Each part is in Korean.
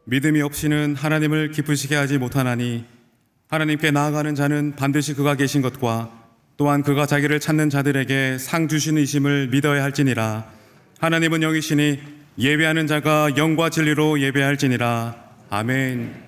믿음이 없이는 하나님을 기쁘시게 하지 못하나니 하나님께 나아가는 자는 반드시 그가 계신 것과 또한 그가 자기를 찾는 자들에게 상 주시는 이심을 믿어야 할지니라. 하나님은 영이시니 예배하는 자가 영과 진리로 예배할지니라. 아멘.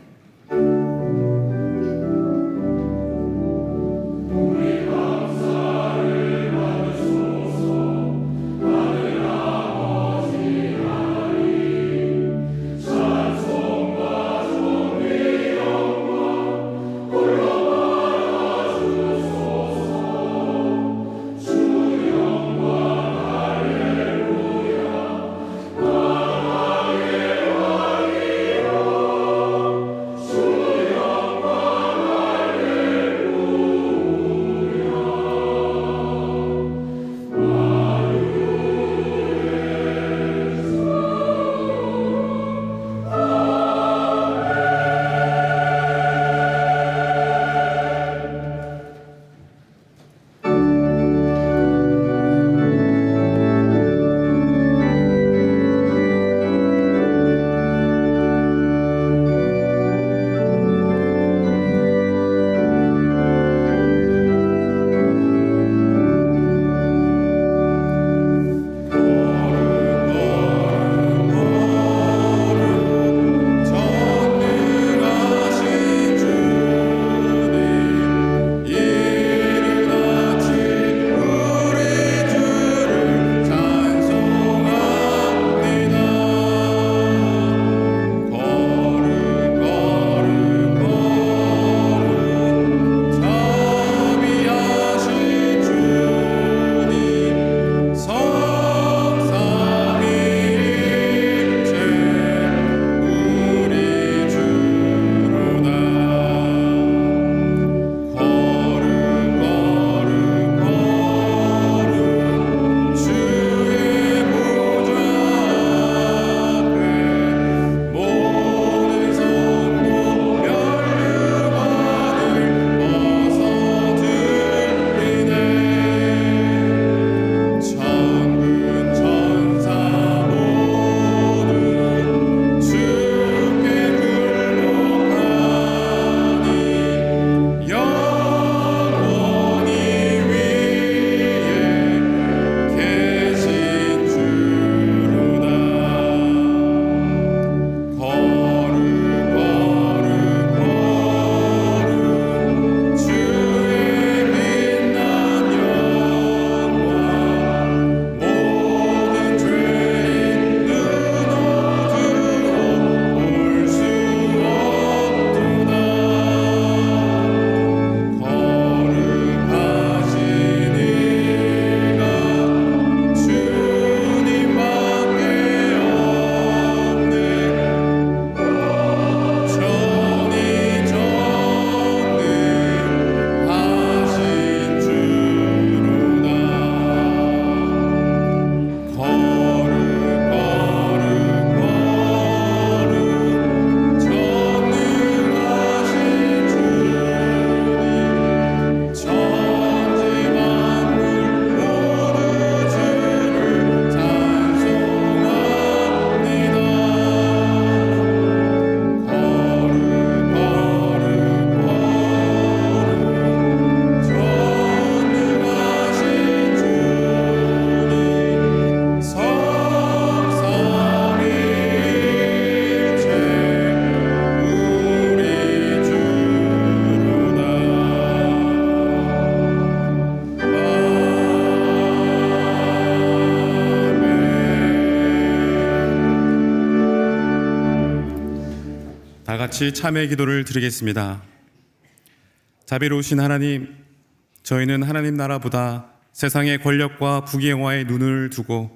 다 같이 참회 기도를 드리겠습니다. 자비로우신 하나님, 저희는 하나님 나라보다 세상의 권력과 부귀영화에 눈을 두고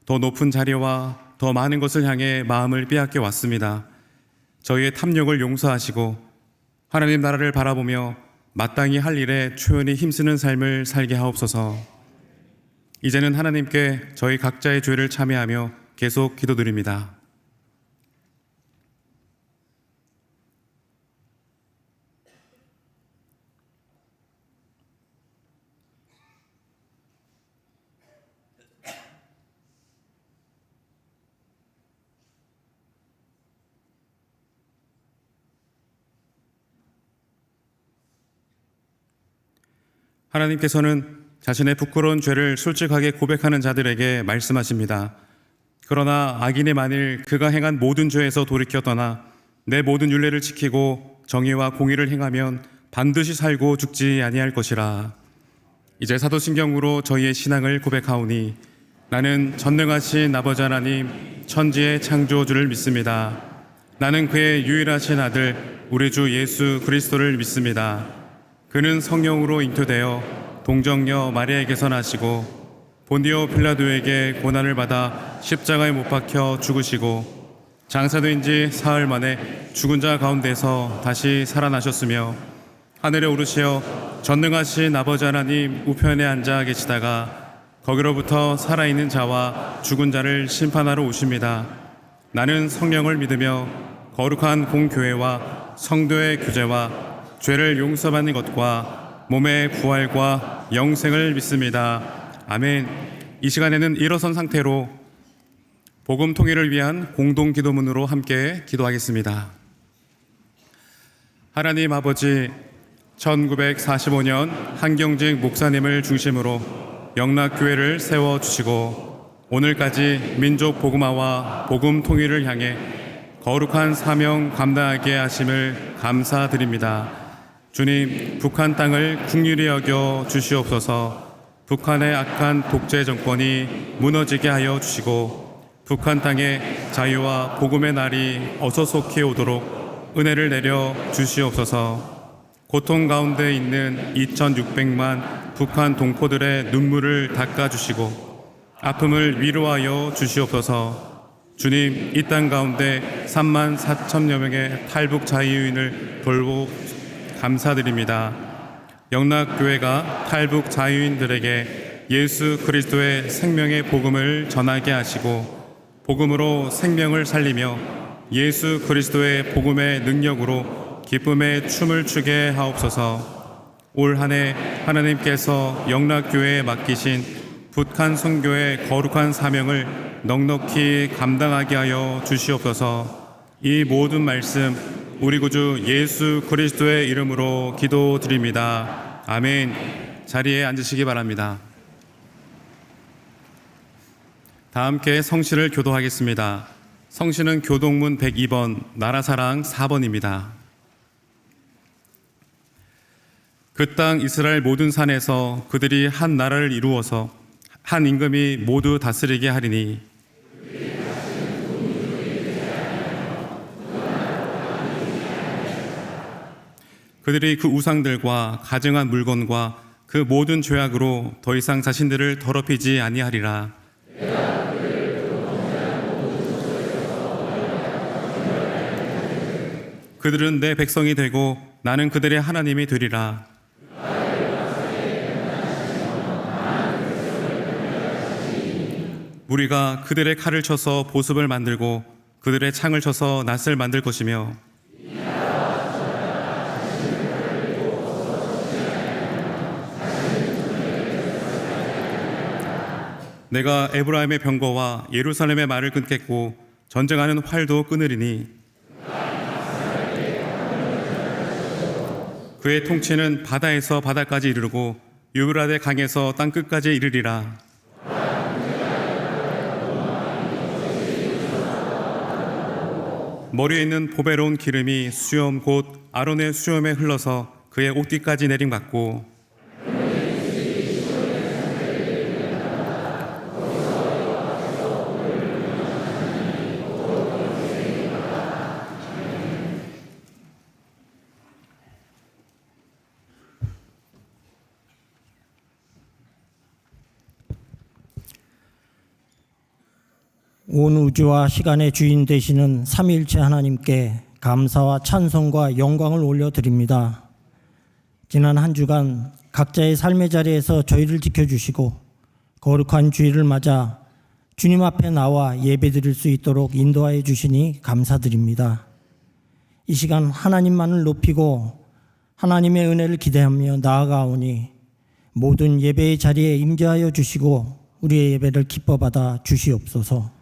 더 높은 자리와 더 많은 것을 향해 마음을 빼앗겨 왔습니다. 저희의 탐욕을 용서하시고 하나님 나라를 바라보며 마땅히 할 일에 초연히 힘쓰는 삶을 살게 하옵소서. 이제는 하나님께 저희 각자의 죄를 참회하며 계속 기도드립니다. 하나님께서는 자신의 부끄러운 죄를 솔직하게 고백하는 자들에게 말씀하십니다. 그러나 악인이 만일 그가 행한 모든 죄에서 돌이켜 떠나 내 모든 율례를 지키고 정의와 공의를 행하면 반드시 살고 죽지 아니할 것이라. 이제 사도신경으로 저희의 신앙을 고백하오니 나는 전능하신 아버지 하나님 천지의 창조주를 믿습니다. 나는 그의 유일하신 아들 우리 주 예수 그리스도를 믿습니다. 그는 성령으로 잉태되어 동정녀 마리아에게서 나시고 본디오 필라도에게 고난을 받아 십자가에 못 박혀 죽으시고 장사된 지 사흘 만에 죽은 자 가운데서 다시 살아나셨으며 하늘에 오르시어 전능하신 아버지 하나님 우편에 앉아 계시다가 거기로부터 살아있는 자와 죽은 자를 심판하러 오십니다. 나는 성령을 믿으며 거룩한 공교회와 성도의 교제와 죄를 용서받는 것과 몸의 부활과 영생을 믿습니다. 아멘. 이 시간에는 일어선 상태로 복음 통일을 위한 공동 기도문으로 함께 기도하겠습니다. 하나님 아버지, 1945년 한경직 목사님을 중심으로 영락교회를 세워주시고 오늘까지 민족 복음화와 복음 통일을 향해 거룩한 사명 감당하게 하심을 감사드립니다. 주님, 북한 땅을 긍휼히 여겨 주시옵소서. 북한의 악한 독재 정권이 무너지게 하여 주시고 북한 땅에 자유와 복음의 날이 어서 속히 오도록 은혜를 내려 주시옵소서. 고통 가운데 있는 2600만 북한 동포들의 눈물을 닦아주시고 아픔을 위로하여 주시옵소서. 주님, 이 땅 가운데 3만 4천여 명의 탈북 자유인을 돌보 감사드립니다. 영락교회가 탈북 자유인들에게 예수 그리스도의 생명의 복음을 전하게 하시고 복음으로 생명을 살리며 예수 그리스도의 복음의 능력으로 기쁨의 춤을 추게 하옵소서. 올 한 해 하나님께서 영락교회에 맡기신 북한 선교의 거룩한 사명을 넉넉히 감당하게 하여 주시옵소서. 이 모든 말씀 우리 구주 예수 그리스도의 이름으로 기도드립니다. 아멘. 자리에 앉으시기 바랍니다. 다 함께 성시를 교도하겠습니다. 성시는 교동문 102번, 나라사랑 4번입니다. 그 땅 이스라엘 모든 산에서 그들이 한 나라를 이루어서 한 임금이 모두 다스리게 하리니 그들이 그 우상들과 가증한 물건과 그 모든 죄악으로 더 이상 자신들을 더럽히지 아니하리라. 그들은 내 백성이 되고 나는 그들의 하나님이 되리라. 우리가 그들의 칼을 쳐서 보습을 만들고 그들의 창을 쳐서 낫을 만들 것이며 내가 에브라임의 병거와 예루살렘의 말을 끊겠고 전쟁하는 활도 끊으리니 그의 통치는 바다에서 바다까지 이르르고 유브라데 강에서 땅 끝까지 이르리라. 머리에 있는 보배로운 기름이 수염 곧 아론의 수염에 흘러서 그의 옷뒤까지 내림받고 온 우주와 시간의 주인 되시는 삼위일체 하나님께 감사와 찬송과 영광을 올려드립니다. 지난 한 주간 각자의 삶의 자리에서 저희를 지켜주시고 거룩한 주일을 맞아 주님 앞에 나와 예배드릴 수 있도록 인도하여 주시니 감사드립니다. 이 시간 하나님만을 높이고 하나님의 은혜를 기대하며 나아가오니 모든 예배의 자리에 임재하여 주시고 우리의 예배를 기뻐 받아 주시옵소서.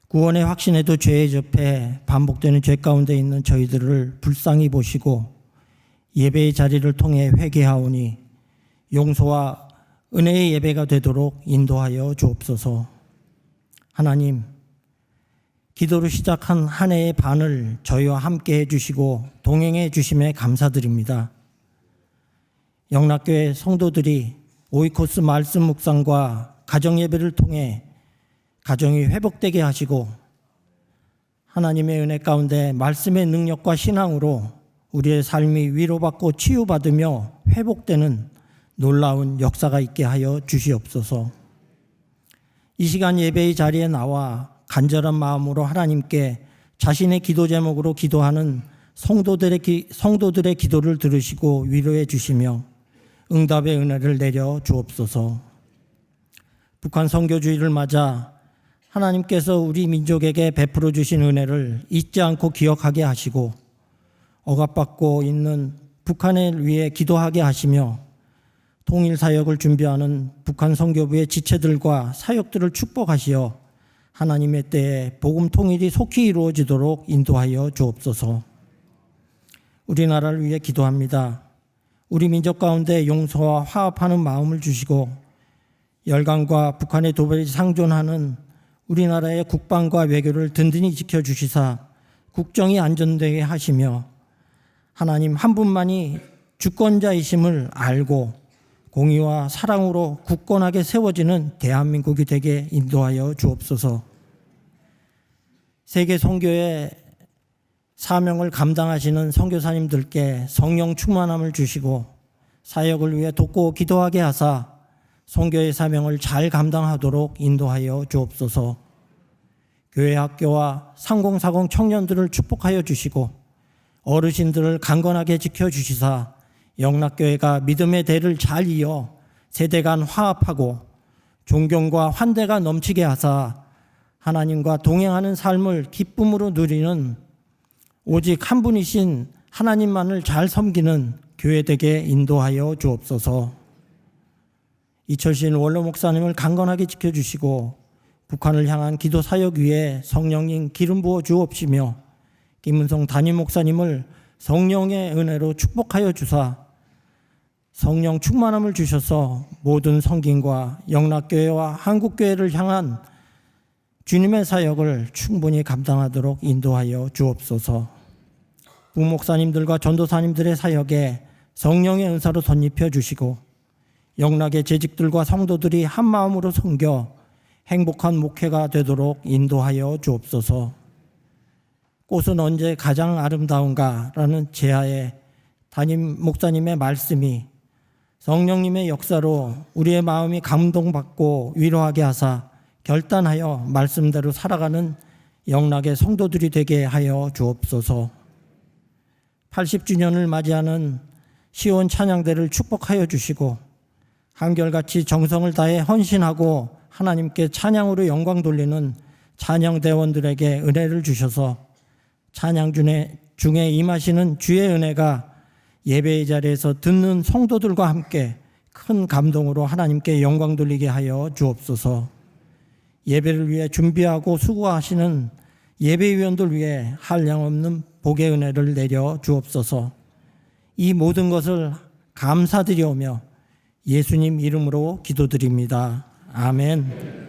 구원의 확신에도 죄에 접해 반복되는 죄 가운데 있는 저희들을 불쌍히 보시고 예배의 자리를 통해 회개하오니 용서와 은혜의 예배가 되도록 인도하여 주옵소서. 하나님, 기도로 시작한 한 해의 반을 저희와 함께 해주시고 동행해 주심에 감사드립니다. 영락교회 성도들이 오이코스 말씀 묵상과 가정 예배를 통해 가정이 회복되게 하시고 하나님의 은혜 가운데 말씀의 능력과 신앙으로 우리의 삶이 위로받고 치유받으며 회복되는 놀라운 역사가 있게 하여 주시옵소서. 이 시간 예배의 자리에 나와 간절한 마음으로 하나님께 자신의 기도 제목으로 기도하는 성도들의 기도를 들으시고 위로해 주시며 응답의 은혜를 내려 주옵소서. 북한 선교주의를 맞아 하나님께서 우리 민족에게 베풀어 주신 은혜를 잊지 않고 기억하게 하시고 억압받고 있는 북한을 위해 기도하게 하시며 통일 사역을 준비하는 북한 선교부의 지체들과 사역들을 축복하시어 하나님의 때에 복음 통일이 속히 이루어지도록 인도하여 주옵소서. 우리나라를 위해 기도합니다. 우리 민족 가운데 용서와 화합하는 마음을 주시고 열강과 북한의 도발이 상존하는 우리나라의 국방과 외교를 든든히 지켜주시사 국정이 안전되게 하시며 하나님 한 분만이 주권자이심을 알고 공의와 사랑으로 굳건하게 세워지는 대한민국이 되게 인도하여 주옵소서. 세계 선교의 사명을 감당하시는 선교사님들께 성령 충만함을 주시고 사역을 위해 돕고 기도하게 하사 선교의 사명을 잘 감당하도록 인도하여 주옵소서. 교회 학교와 상공사공 청년들을 축복하여 주시고 어르신들을 강건하게 지켜주시사 영락교회가 믿음의 대를 잘 이어 세대 간 화합하고 존경과 환대가 넘치게 하사 하나님과 동행하는 삶을 기쁨으로 누리는 오직 한 분이신 하나님만을 잘 섬기는 교회 되게 인도하여 주옵소서. 이철신 원로 목사님을 강건하게 지켜주시고 북한을 향한 기도 사역 위에 성령님 기름 부어 주옵시며 김은성 담임 목사님을 성령의 은혜로 축복하여 주사 성령 충만함을 주셔서 모든 성김과 영락교회와 한국교회를 향한 주님의 사역을 충분히 감당하도록 인도하여 주옵소서. 부목사님들과 전도사님들의 사역에 성령의 은사로 덧입혀 주시고 영락의 재직들과 성도들이 한 마음으로 섬겨 행복한 목회가 되도록 인도하여 주옵소서. 꽃은 언제 가장 아름다운가라는 제하의 담임 목사님의 말씀이 성령님의 역사로 우리의 마음이 감동받고 위로하게 하사 결단하여 말씀대로 살아가는 영락의 성도들이 되게 하여 주옵소서. 80주년을 맞이하는 시온 찬양대를 축복하여 주시고 한결같이 정성을 다해 헌신하고 하나님께 찬양으로 영광 돌리는 찬양대원들에게 은혜를 주셔서 찬양 중에 임하시는 주의 은혜가 예배의 자리에서 듣는 성도들과 함께 큰 감동으로 하나님께 영광 돌리게 하여 주옵소서. 예배를 위해 준비하고 수고하시는 예배위원들 위해 한량없는 복의 은혜를 내려 주옵소서. 이 모든 것을 감사드리오며 예수님 이름으로 기도드립니다. 아멘.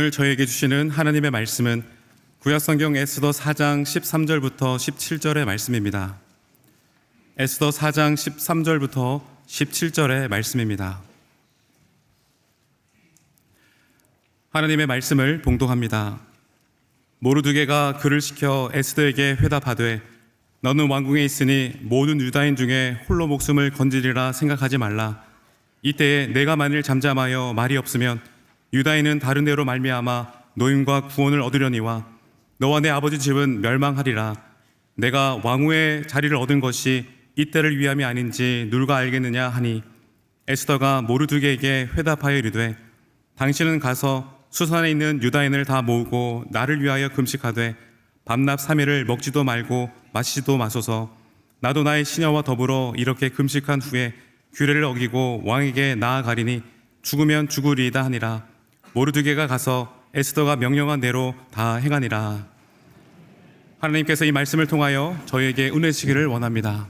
오늘 저에게 주시는 하나님의 말씀은 구약성경 에스더 4장 13절부터 17절의 말씀입니다. 에스더 4장 13절부터 17절의 말씀입니다. 하나님의 말씀을 봉독합니다. 모르드게가 그를 시켜 에스더에게 회답하되 너는 왕궁에 있으니 모든 유다인 중에 홀로 목숨을 건지리라 생각하지 말라. 이때에 내가 만일 잠잠하여 말이 없으면 유다인은 다른 데로 말미암아 노임과 구원을 얻으려니와 너와 내 아버지 집은 멸망하리라. 내가 왕후의 자리를 얻은 것이 이때를 위함이 아닌지 누가 알겠느냐 하니 에스더가 모르드게에게 회답하여 이르되 당신은 가서 수산에 있는 유다인을 다 모으고 나를 위하여 금식하되 밤낮 3일을 먹지도 말고 마시지도 마소서. 나도 나의 시녀와 더불어 이렇게 금식한 후에 규례를 어기고 왕에게 나아가리니 죽으면 죽으리이다 하니라. 모르드게가 가서 에스더가 명령한 대로 다 행하니라. 하나님께서 이 말씀을 통하여 저희에게 은혜 주시기를 원합니다.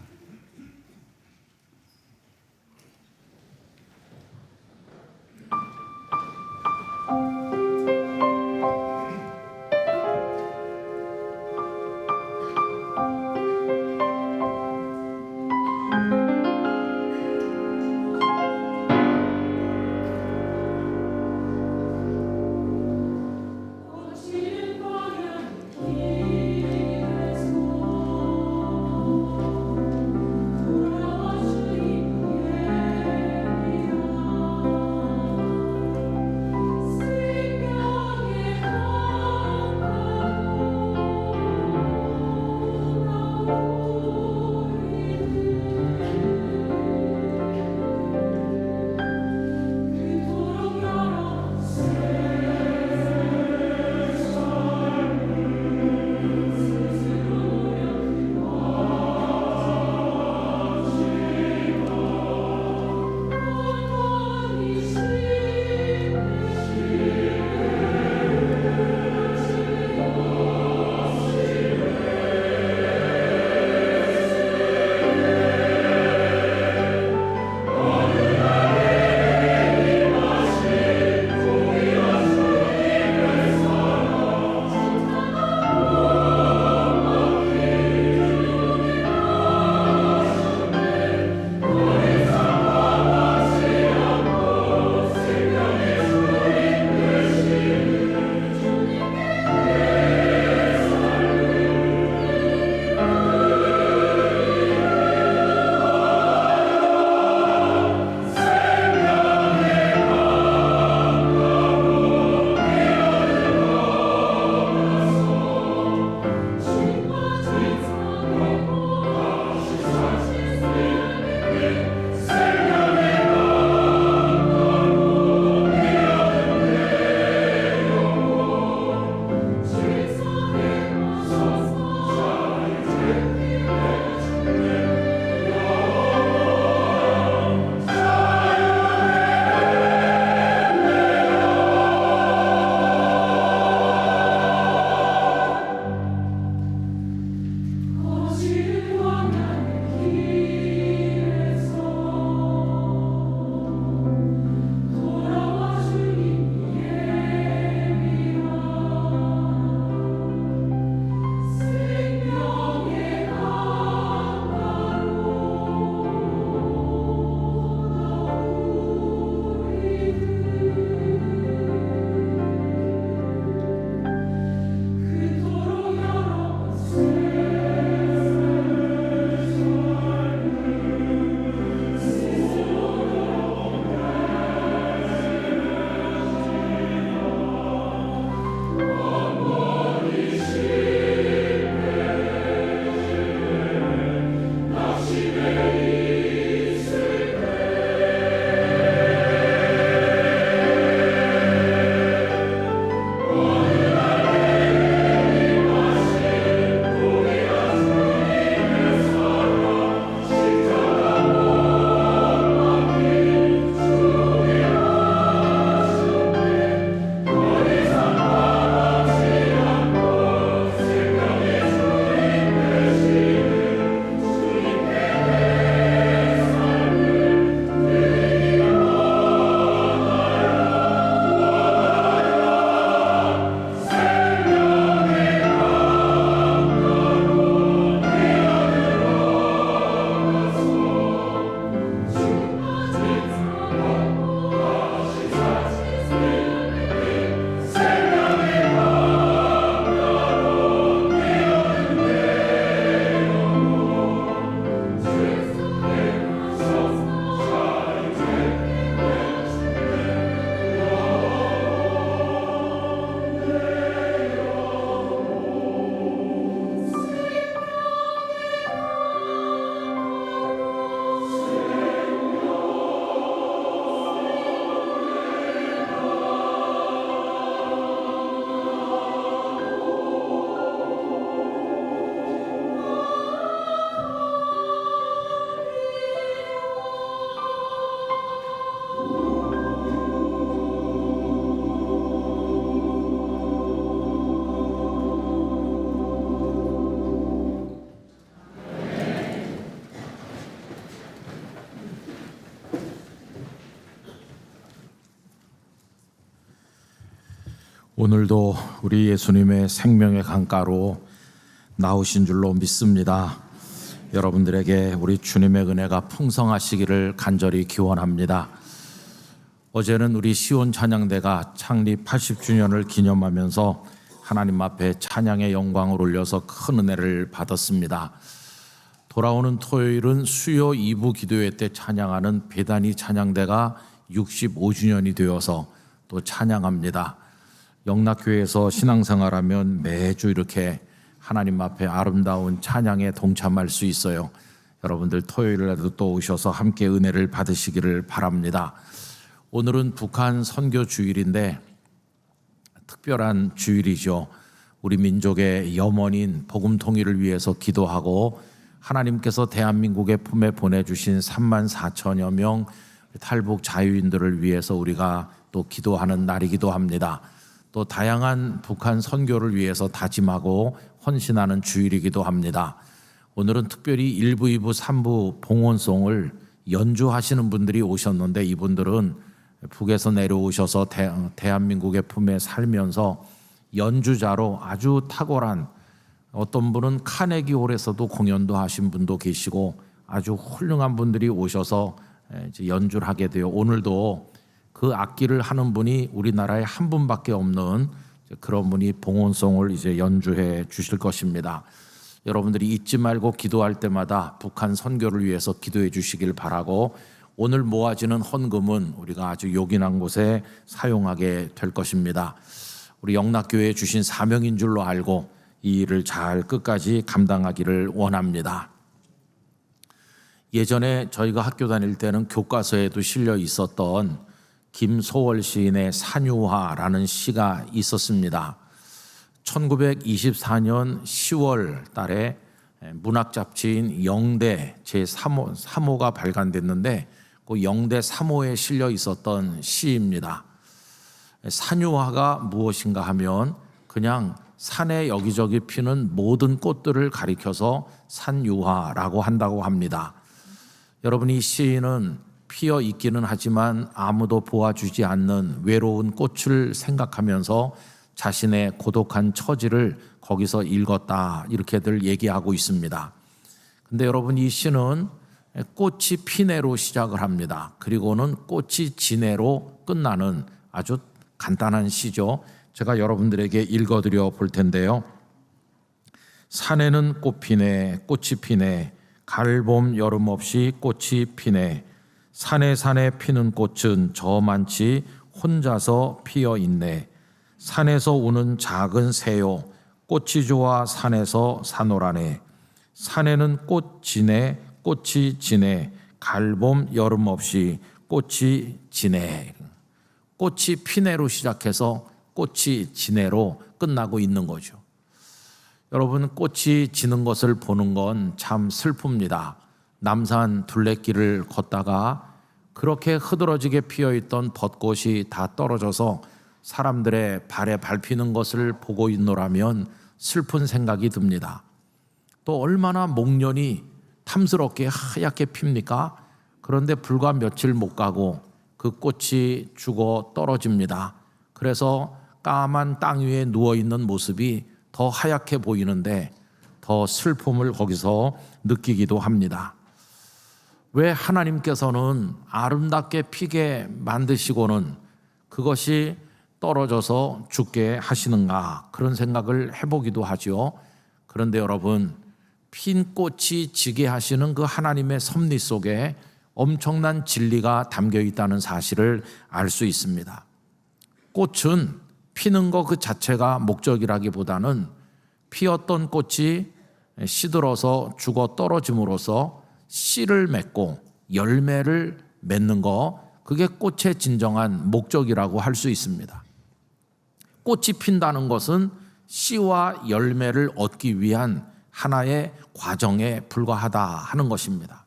오늘도 우리 예수님의 생명의 강가로 나오신 줄로 믿습니다. 여러분들에게 우리 주님의 은혜가 풍성하시기를 간절히 기원합니다. 어제는 우리 시온 찬양대가 창립 80주년을 기념하면서 하나님 앞에 찬양의 영광을 올려서 큰 은혜를 받았습니다. 돌아오는 토요일은 수요 2부 기도회 때 찬양하는 베다니 찬양대가 65주년이 되어서 또 찬양합니다. 영락교회에서 신앙생활하면 매주 이렇게 하나님 앞에 아름다운 찬양에 동참할 수 있어요. 여러분들 토요일에도 또 오셔서 함께 은혜를 받으시기를 바랍니다. 오늘은 북한 선교 주일인데 특별한 주일이죠. 우리 민족의 염원인 복음 통일을 위해서 기도하고 하나님께서 대한민국의 품에 보내주신 3만 4천여 명 탈북 자유인들을 위해서 우리가 또 기도하는 날이기도 합니다. 또 다양한 북한 선교를 위해서 다짐하고 헌신하는 주일이기도 합니다. 오늘은 특별히 1부, 2부, 3부 봉헌송을 연주하시는 분들이 오셨는데 이분들은 북에서 내려오셔서 대한민국의 품에 살면서 연주자로 아주 탁월한, 어떤 분은 카네기 홀에서도 공연도 하신 분도 계시고 아주 훌륭한 분들이 오셔서 이제 연주를 하게 돼요. 오늘도 그 악기를 하는 분이 우리나라에 한 분밖에 없는 그런 분이 봉헌송을 이제 연주해 주실 것입니다. 여러분들이 잊지 말고 기도할 때마다 북한 선교를 위해서 기도해 주시길 바라고, 오늘 모아지는 헌금은 우리가 아주 요긴한 곳에 사용하게 될 것입니다. 우리 영락교회에 주신 사명인 줄로 알고 이 일을 잘 끝까지 감당하기를 원합니다. 예전에 저희가 학교 다닐 때는 교과서에도 실려 있었던 김소월 시인의 산유화라는 시가 있었습니다. 1924년 10월 달에 문학 잡지인 영대 제3호가 발간됐는데 그 영대 3호에 실려 있었던 시입니다. 산유화가 무엇인가 하면 그냥 산에 여기저기 피는 모든 꽃들을 가리켜서 산유화라고 한다고 합니다. 여러분, 이 시인은 피어 있기는 하지만 아무도 보아주지 않는 외로운 꽃을 생각하면서 자신의 고독한 처지를 거기서 읽었다, 이렇게들 얘기하고 있습니다. 근데 여러분, 이 시는 꽃이 피네로 시작을 합니다. 그리고는 꽃이 지네로 끝나는 아주 간단한 시죠. 제가 여러분들에게 읽어드려 볼 텐데요. 산에는 꽃 피네, 꽃이 피네, 가을 봄 여름 없이 꽃이 피네. 산에 피는 꽃은 저만치 혼자서 피어 있네. 산에서 우는 작은 새요, 꽃이 좋아 산에서 사노라네. 산에는 꽃 지네, 꽃이 지네, 가을 봄 여름 없이 꽃이 지네. 꽃이 피네로 시작해서 꽃이 지네로 끝나고 있는 거죠. 여러분, 꽃이 지는 것을 보는 건 참 슬픕니다. 남산 둘레길을 걷다가 그렇게 흐드러지게 피어있던 벚꽃이 다 떨어져서 사람들의 발에 밟히는 것을 보고 있노라면 슬픈 생각이 듭니다. 또 얼마나 목련이 탐스럽게 하얗게 핍니까? 그런데 불과 며칠 못 가고 그 꽃이 죽어 떨어집니다. 그래서 까만 땅 위에 누워있는 모습이 더 하얗게 보이는데 더 슬픔을 거기서 느끼기도 합니다. 왜 하나님께서는 아름답게 피게 만드시고는 그것이 떨어져서 죽게 하시는가, 그런 생각을 해보기도 하죠. 그런데 여러분, 핀 꽃이 지게 하시는 그 하나님의 섭리 속에 엄청난 진리가 담겨 있다는 사실을 알 수 있습니다. 꽃은 피는 것 그 자체가 목적이라기보다는 피었던 꽃이 시들어서 죽어 떨어짐으로써 씨를 맺고 열매를 맺는 것, 그게 꽃의 진정한 목적이라고 할 수 있습니다. 꽃이 핀다는 것은 씨와 열매를 얻기 위한 하나의 과정에 불과하다 하는 것입니다.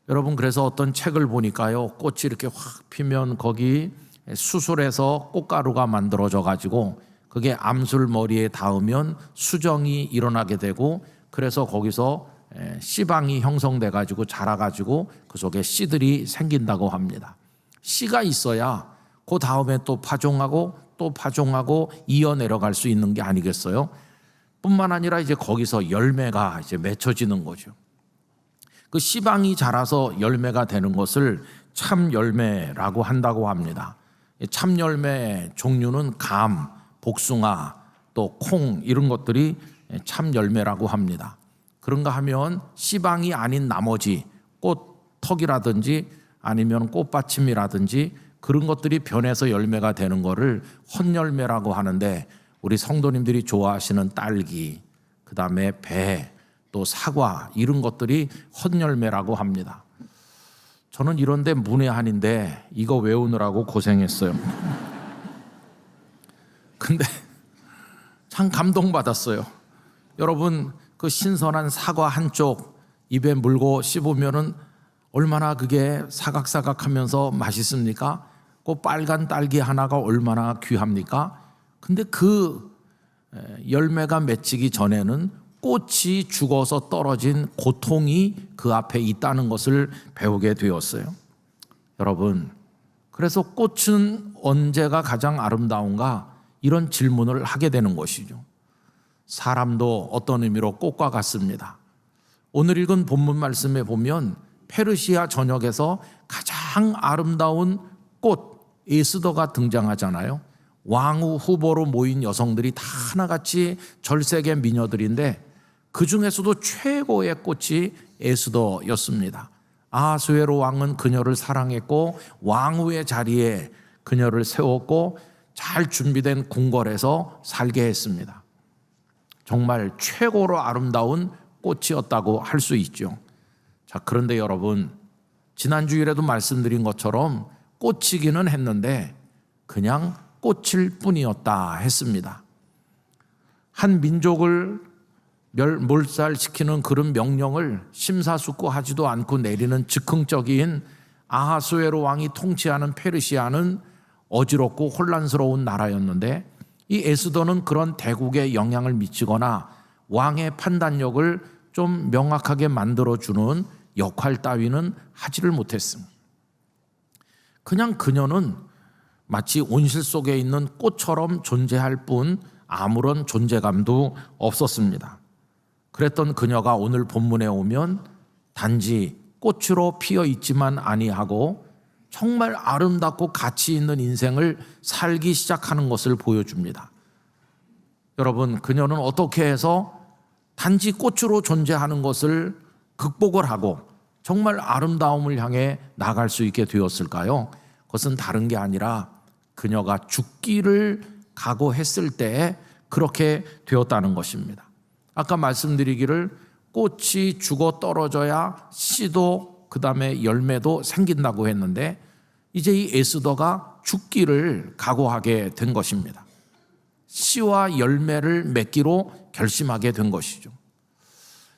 여러분, 그래서 어떤 책을 보니까요, 꽃이 이렇게 확 피면 거기 수술해서 꽃가루가 만들어져 가지고 그게 암술 머리에 닿으면 수정이 일어나게 되고, 그래서 거기서 씨방이 형성돼 가지고 자라 가지고 그 속에 씨들이 생긴다고 합니다. 씨가 있어야 그 다음에 또 파종하고 또 파종하고 이어 내려갈 수 있는 게 아니겠어요? 뿐만 아니라 이제 거기서 열매가 이제 맺혀지는 거죠. 그 씨방이 자라서 열매가 되는 것을 참 열매라고 한다고 합니다. 참 열매 종류는 감, 복숭아, 또 콩 이런 것들이 참 열매라고 합니다. 그런가 하면 씨방이 아닌 나머지 꽃턱이라든지 아니면 꽃받침이라든지 그런 것들이 변해서 열매가 되는 거를 헛열매라고 하는데, 우리 성도님들이 좋아하시는 딸기, 그 다음에 배, 또 사과 이런 것들이 헛열매라고 합니다. 저는 이런데 문외한인데 이거 외우느라고 고생했어요. 근데 참 감동받았어요. 여러분, 그 신선한 사과 한쪽 입에 물고 씹으면은 얼마나 그게 사각사각하면서 맛있습니까? 그 빨간 딸기 하나가 얼마나 귀합니까? 근데 그 열매가 맺히기 전에는 꽃이 죽어서 떨어진 고통이 그 앞에 있다는 것을 배우게 되었어요. 여러분, 그래서 꽃은 언제가 가장 아름다운가? 이런 질문을 하게 되는 것이죠. 사람도 어떤 의미로 꽃과 같습니다. 오늘 읽은 본문 말씀에 보면 페르시아 전역에서 가장 아름다운 꽃 에스더가 등장하잖아요. 왕후 후보로 모인 여성들이 다 하나같이 절세계 미녀들인데 그 중에서도 최고의 꽃이 에스더였습니다. 아하수에로 왕은 그녀를 사랑했고 왕후의 자리에 그녀를 세웠고 잘 준비된 궁궐에서 살게 했습니다. 정말 최고로 아름다운 꽃이었다고 할 수 있죠. 자, 그런데 여러분, 지난주일에도 말씀드린 것처럼 꽃이기는 했는데 그냥 꽃일 뿐이었다 했습니다. 한 민족을 몰살시키는 그런 명령을 심사숙고하지도 않고 내리는 즉흥적인 아하수에로 왕이 통치하는 페르시아는 어지럽고 혼란스러운 나라였는데, 이 에스더는 그런 대국에 영향을 미치거나 왕의 판단력을 좀 명확하게 만들어주는 역할 따위는 하지를 못했습니다. 그냥 그녀는 마치 온실 속에 있는 꽃처럼 존재할 뿐 아무런 존재감도 없었습니다. 그랬던 그녀가 오늘 본문에 오면 단지 꽃으로 피어 있지만 아니하고 정말 아름답고 가치 있는 인생을 살기 시작하는 것을 보여줍니다. 여러분, 그녀는 어떻게 해서 단지 꽃으로 존재하는 것을 극복을 하고 정말 아름다움을 향해 나갈 수 있게 되었을까요? 그것은 다른 게 아니라 그녀가 죽기를 각오했을 때 그렇게 되었다는 것입니다. 아까 말씀드리기를 꽃이 죽어 떨어져야 씨도 그 다음에 열매도 생긴다고 했는데, 이제 이 에스더가 죽기를 각오하게 된 것입니다. 씨와 열매를 맺기로 결심하게 된 것이죠.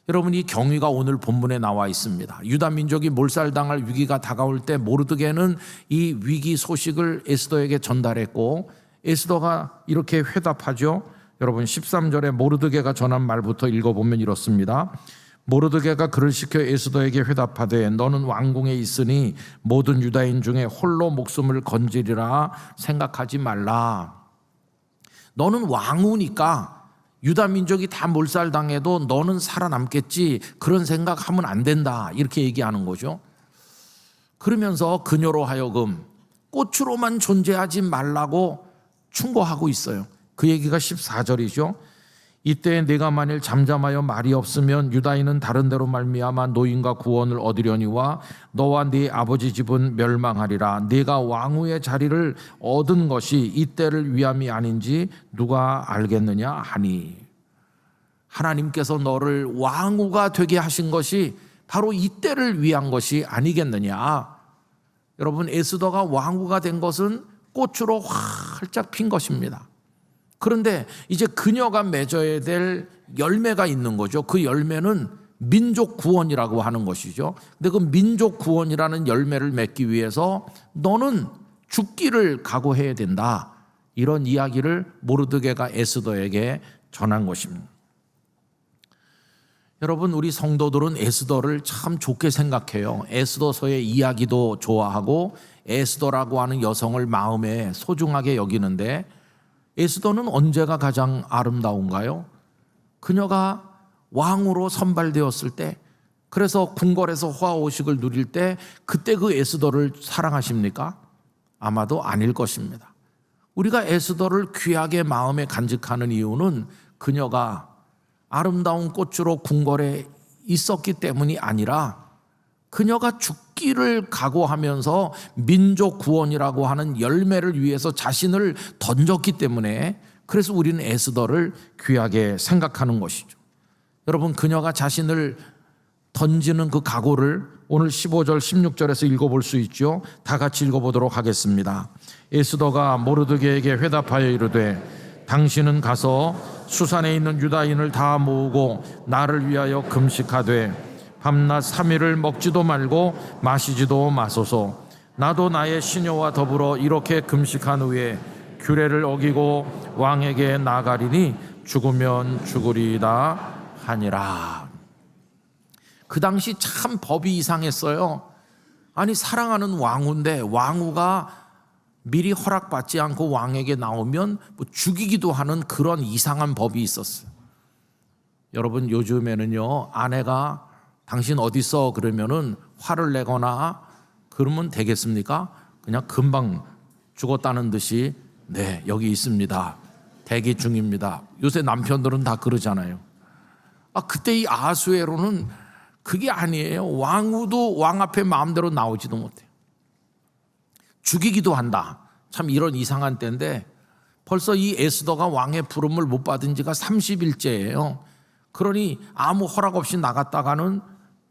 여러분, 이 경위가 오늘 본문에 나와 있습니다. 유다 민족이 몰살당할 위기가 다가올 때 모르드게는 이 위기 소식을 에스더에게 전달했고, 에스더가 이렇게 회답하죠. 여러분, 13절에 모르드게가 전한 말부터 읽어보면 이렇습니다. 모르드게가 그를 시켜 에스더에게 회답하되 너는 왕궁에 있으니 모든 유다인 중에 홀로 목숨을 건지리라 생각하지 말라. 너는 왕후니까 유다 민족이 다 몰살당해도 너는 살아남겠지, 그런 생각하면 안 된다, 이렇게 얘기하는 거죠. 그러면서 그녀로 하여금 꽃으로만 존재하지 말라고 충고하고 있어요. 그 얘기가 14절이죠. 이때 네가 만일 잠잠하여 말이 없으면 유다인은 다른 데로 말미암아 노인과 구원을 얻으려니와 너와 네 아버지 집은 멸망하리라. 네가 왕후의 자리를 얻은 것이 이때를 위함이 아닌지 누가 알겠느냐 하니, 하나님께서 너를 왕후가 되게 하신 것이 바로 이때를 위한 것이 아니겠느냐. 여러분, 에스더가 왕후가 된 것은 꽃으로 활짝 핀 것입니다. 그런데 이제 그녀가 맺어야 될 열매가 있는 거죠. 그 열매는 민족 구원이라고 하는 것이죠. 근데 그 민족 구원이라는 열매를 맺기 위해서 너는 죽기를 각오해야 된다, 이런 이야기를 모르드게가 에스더에게 전한 것입니다. 여러분, 우리 성도들은 에스더를 참 좋게 생각해요. 에스더서의 이야기도 좋아하고 에스더라고 하는 여성을 마음에 소중하게 여기는데, 에스더는 언제가 가장 아름다운가요? 그녀가 왕으로 선발되었을 때, 그래서 궁궐에서 화오식을 누릴 때 그때 그 에스더를 사랑하십니까? 아마도 아닐 것입니다. 우리가 에스더를 귀하게 마음에 간직하는 이유는 그녀가 아름다운 꽃으로 궁궐에 있었기 때문이 아니라 그녀가 죽기를 각오하면서 민족 구원이라고 하는 열매를 위해서 자신을 던졌기 때문에, 그래서 우리는 에스더를 귀하게 생각하는 것이죠. 여러분, 그녀가 자신을 던지는 그 각오를 오늘 15절 16절에서 읽어볼 수 있죠. 다 같이 읽어보도록 하겠습니다. 에스더가 모르드게에게 회답하여 이르되 당신은 가서 수산에 있는 유다인을 다 모으고 나를 위하여 금식하되 밤낮 3일을 먹지도 말고 마시지도 마소서. 나도 나의 시녀와 더불어 이렇게 금식한 후에 규례를 어기고 왕에게 나가리니 죽으면 죽으리다 하니라. 그 당시 참 법이 이상했어요. 아니, 사랑하는 왕후인데 왕후가 미리 허락받지 않고 왕에게 나오면 뭐 죽이기도 하는 그런 이상한 법이 있었어요. 여러분, 요즘에는요, 아내가 당신 어디 있어? 그러면은 화를 내거나 그러면 되겠습니까? 그냥 금방 죽었다는 듯이 네, 여기 있습니다. 대기 중입니다. 요새 남편들은 다 그러잖아요. 그때 이 아수에로는 그게 아니에요. 왕후도 왕 앞에 마음대로 나오지도 못해요. 죽이기도 한다. 참 이런 이상한 때인데 벌써 이 에스더가 왕의 부름을 못 받은 지가 30일째예요. 그러니 아무 허락 없이 나갔다가는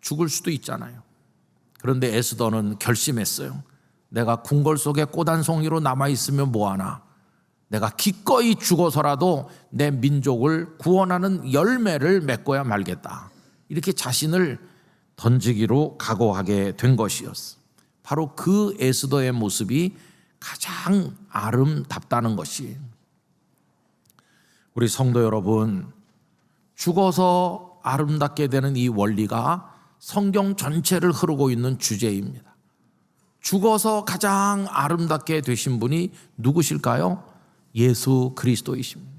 죽을 수도 있잖아요. 그런데 에스더는 결심했어요. 내가 궁궐 속에 꽃 한 송이로 남아있으면 뭐하나. 내가 기꺼이 죽어서라도 내 민족을 구원하는 열매를 맺고야 말겠다. 이렇게 자신을 던지기로 각오하게 된 것이었어. 바로 그 에스더의 모습이 가장 아름답다는 것이. 우리 성도 여러분, 죽어서 아름답게 되는 이 원리가 성경 전체를 흐르고 있는 주제입니다. 죽어서 가장 아름답게 되신 분이 누구실까요? 예수 그리스도이십니다.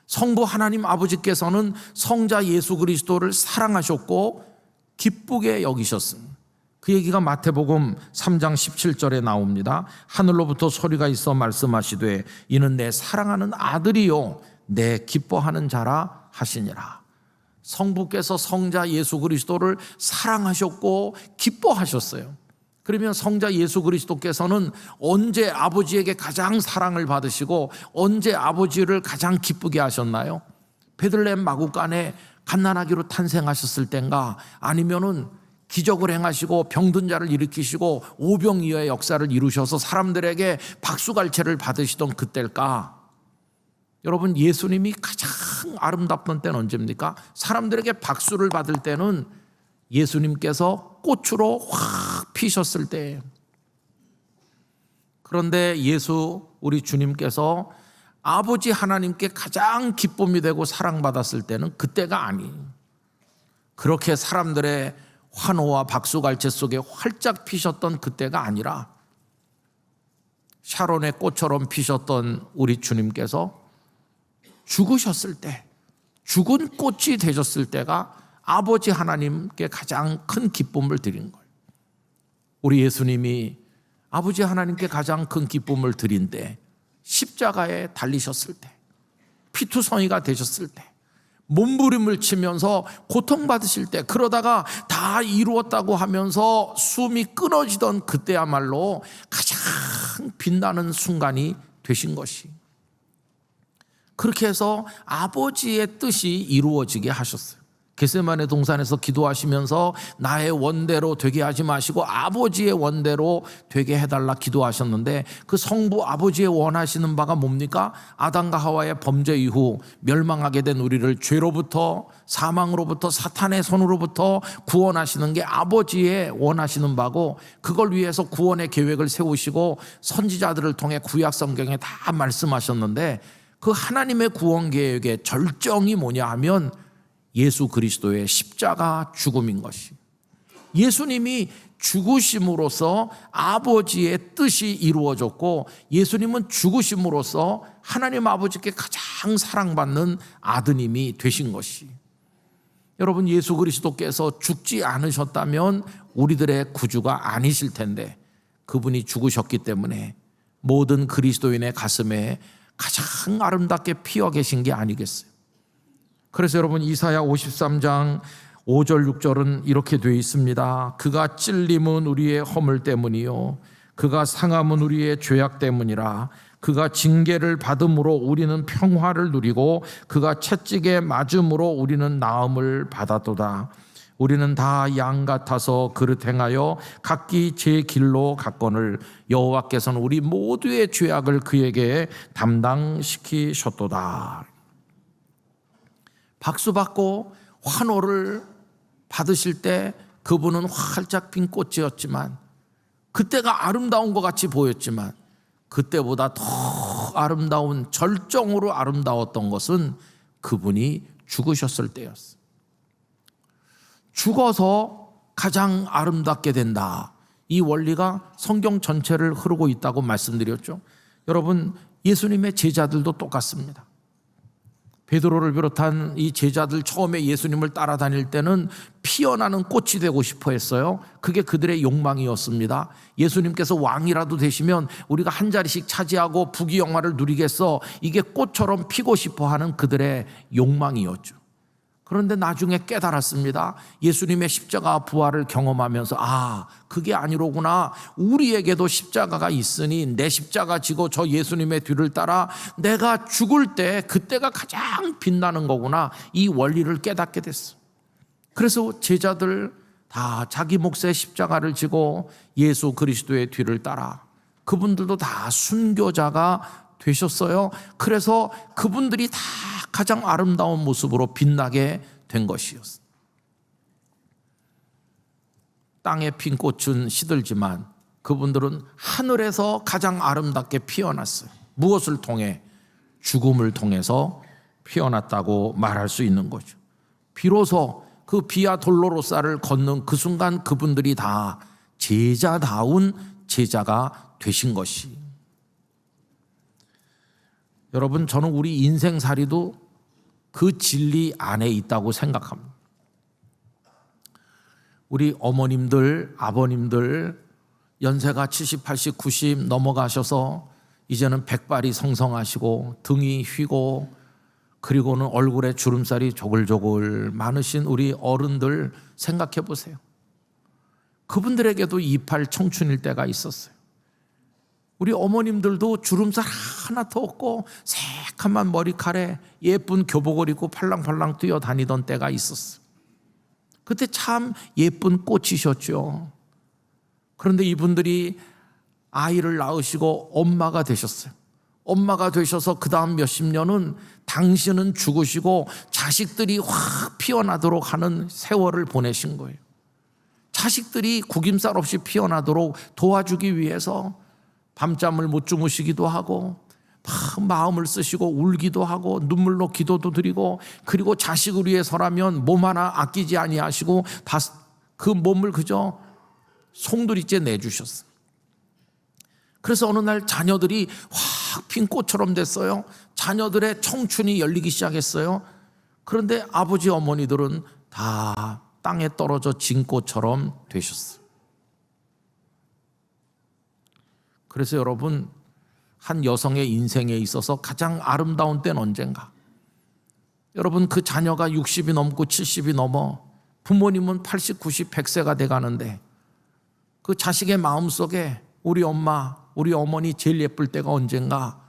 성부 하나님 아버지께서는 성자 예수 그리스도를 사랑하셨고 기쁘게 여기셨습니다. 그 얘기가 마태복음 3장 17절에 나옵니다. 하늘로부터 소리가 있어 말씀하시되 이는 내 사랑하는 아들이요 내 기뻐하는 자라 하시니라. 성부께서 성자 예수 그리스도를 사랑하셨고 기뻐하셨어요. 그러면 성자 예수 그리스도께서는 언제 아버지에게 가장 사랑을 받으시고 언제 아버지를 가장 기쁘게 하셨나요? 베들레헴 마구간에 갓난아기로 탄생하셨을 땐가, 아니면은 기적을 행하시고 병든 자를 일으키시고 오병이어의 역사를 이루셔서 사람들에게 박수갈채를 받으시던 그때일까? 여러분, 예수님이 가장 아름답던 때는 언제입니까? 사람들에게 박수를 받을 때는 예수님께서 꽃으로 확 피셨을 때예요. 그런데 우리 주님께서 아버지 하나님께 가장 기쁨이 되고 사랑받았을 때는 그때가 아니에요. 그렇게 사람들의 환호와 박수갈채 속에 활짝 피셨던 그때가 아니라 샤론의 꽃처럼 피셨던 우리 주님께서 죽으셨을 때, 죽은 꽃이 되셨을 때가 아버지 하나님께 가장 큰 기쁨을 드린 거예요. 우리 예수님이 아버지 하나님께 가장 큰 기쁨을 드린 때, 십자가에 달리셨을 때, 피투성이가 되셨을 때, 몸부림을 치면서 고통받으실 때, 그러다가 다 이루었다고 하면서 숨이 끊어지던 그때야말로 가장 빛나는 순간이 되신 것이, 그렇게 해서 아버지의 뜻이 이루어지게 하셨어요. 겟세마네 동산에서 기도하시면서 나의 원대로 되게 하지 마시고 아버지의 원대로 되게 해달라 기도하셨는데, 그 성부 아버지의 원하시는 바가 뭡니까? 아담과 하와의 범죄 이후 멸망하게 된 우리를 죄로부터, 사망으로부터, 사탄의 손으로부터 구원하시는 게 아버지의 원하시는 바고, 그걸 위해서 구원의 계획을 세우시고 선지자들을 통해 구약 성경에 다 말씀하셨는데, 그 하나님의 구원 계획의 절정이 뭐냐 하면 예수 그리스도의 십자가 죽음인 것이. 예수님이 죽으심으로써 아버지의 뜻이 이루어졌고, 예수님은 죽으심으로써 하나님 아버지께 가장 사랑받는 아드님이 되신 것이, 여러분, 예수 그리스도께서 죽지 않으셨다면 우리들의 구주가 아니실 텐데, 그분이 죽으셨기 때문에 모든 그리스도인의 가슴에 가장 아름답게 피어 계신 게 아니겠어요? 그래서 여러분, 이사야 53장 5절 6절은 이렇게 되어 있습니다. 그가 찔림은 우리의 허물 때문이요, 그가 상함은 우리의 죄악 때문이라. 그가 징계를 받음으로 우리는 평화를 누리고 그가 채찍에 맞음으로 우리는 나음을 받았도다. 우리는 다 양 같아서 그릇 행하여 각기 제 길로 갔거늘 여호와께서는 우리 모두의 죄악을 그에게 담당시키셨도다. 박수 받고 환호를 받으실 때 그분은 활짝 핀 꽃이었지만, 그때가 아름다운 것 같이 보였지만, 그때보다 더 아름다운, 절정으로 아름다웠던 것은 그분이 죽으셨을 때였어요. 죽어서 가장 아름답게 된다. 이 원리가 성경 전체를 흐르고 있다고 말씀드렸죠. 여러분, 예수님의 제자들도 똑같습니다. 베드로를 비롯한 이 제자들 처음에 예수님을 따라다닐 때는 피어나는 꽃이 되고 싶어 했어요. 그게 그들의 욕망이었습니다. 예수님께서 왕이라도 되시면 우리가 한 자리씩 차지하고 부귀영화를 누리겠어, 이게 꽃처럼 피고 싶어 하는 그들의 욕망이었죠. 그런데 나중에 깨달았습니다. 예수님의 십자가 부활을 경험하면서, 아, 그게 아니로구나. 우리에게도 십자가가 있으니 내 십자가 지고 저 예수님의 뒤를 따라 내가 죽을 때 그때가 가장 빛나는 거구나. 이 원리를 깨닫게 됐어. 그래서 제자들 다 자기 몫의 십자가를 지고 예수 그리스도의 뒤를 따라, 그분들도 다 순교자가 되셨어요. 그래서 그분들이 다 가장 아름다운 모습으로 빛나게 된 것이었어요. 땅에 핀 꽃은 시들지만 그분들은 하늘에서 가장 아름답게 피어났어요. 무엇을 통해? 죽음을 통해서 피어났다고 말할 수 있는 거죠. 비로소 그 비아 돌로로사를 걷는 그 순간 그분들이 다 제자다운 제자가 되신 것이. 여러분, 저는 우리 인생살이도 그 진리 안에 있다고 생각합니다. 우리 어머님들, 아버님들 연세가 70, 80, 90 넘어가셔서 이제는 백발이 성성하시고 등이 휘고, 그리고는 얼굴에 주름살이 조글조글 많으신 우리 어른들 생각해 보세요. 그분들에게도 28 청춘일 때가 있었어요. 우리 어머님들도 주름살 하나도 없고 새카만 머리칼에 예쁜 교복을 입고 팔랑팔랑 뛰어다니던 때가 있었어요. 그때 참 예쁜 꽃이셨죠. 그런데 이분들이 아이를 낳으시고 엄마가 되셨어요. 엄마가 되셔서 그 다음 몇십 년은 당신은 죽으시고 자식들이 확 피어나도록 하는 세월을 보내신 거예요. 자식들이 구김살 없이 피어나도록 도와주기 위해서 밤잠을 못 주무시기도 하고 막 마음을 쓰시고 울기도 하고 눈물로 기도도 드리고, 그리고 자식을 위해서라면 몸 하나 아끼지 아니하시고 다 그 몸을 그저 송두리째 내주셨어요. 그래서 어느 날 자녀들이 확 핀 꽃처럼 됐어요. 자녀들의 청춘이 열리기 시작했어요. 그런데 아버지 어머니들은 다 땅에 떨어져 진 꽃처럼 되셨어요. 그래서 여러분, 한 여성의 인생에 있어서 가장 아름다운 때는 언젠가? 여러분, 그 자녀가 60이 넘고 70이 넘어 부모님은 80, 90, 100세가 돼가는데 그 자식의 마음속에 우리 엄마, 우리 어머니 제일 예쁠 때가 언젠가?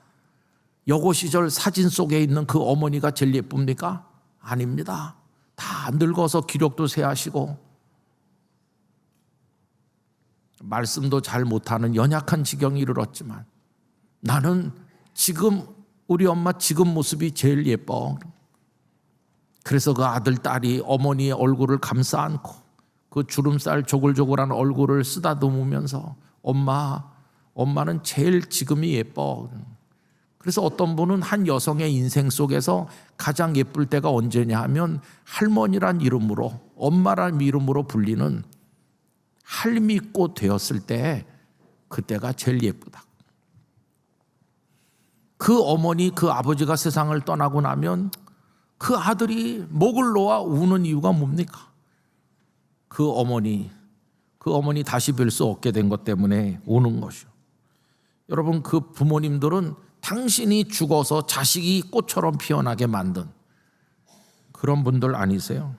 여고 시절 사진 속에 있는 그 어머니가 제일 예쁩니까? 아닙니다. 다 늙어서 기력도 쇠하시고 말씀도 잘 못하는 연약한 지경에 이르렀지만 나는 지금 우리 엄마 지금 모습이 제일 예뻐. 그래서 그 아들, 딸이 어머니의 얼굴을 감싸 안고 그 주름살 조글조글한 얼굴을 쓰다듬으면서 엄마는 제일 지금이 예뻐. 그래서 어떤 분은 한 여성의 인생 속에서 가장 예쁠 때가 언제냐 하면 할머니란 이름으로, 엄마란 이름으로 불리는 할미꽃 되었을 때 그때가 제일 예쁘다. 그 어머니, 그 아버지가 세상을 떠나고 나면 그 아들이 목을 놓아 우는 이유가 뭡니까? 그 어머니 다시 뵐 수 없게 된 것 때문에 우는 것이요. 여러분, 그 부모님들은 당신이 죽어서 자식이 꽃처럼 피어나게 만든 그런 분들 아니세요?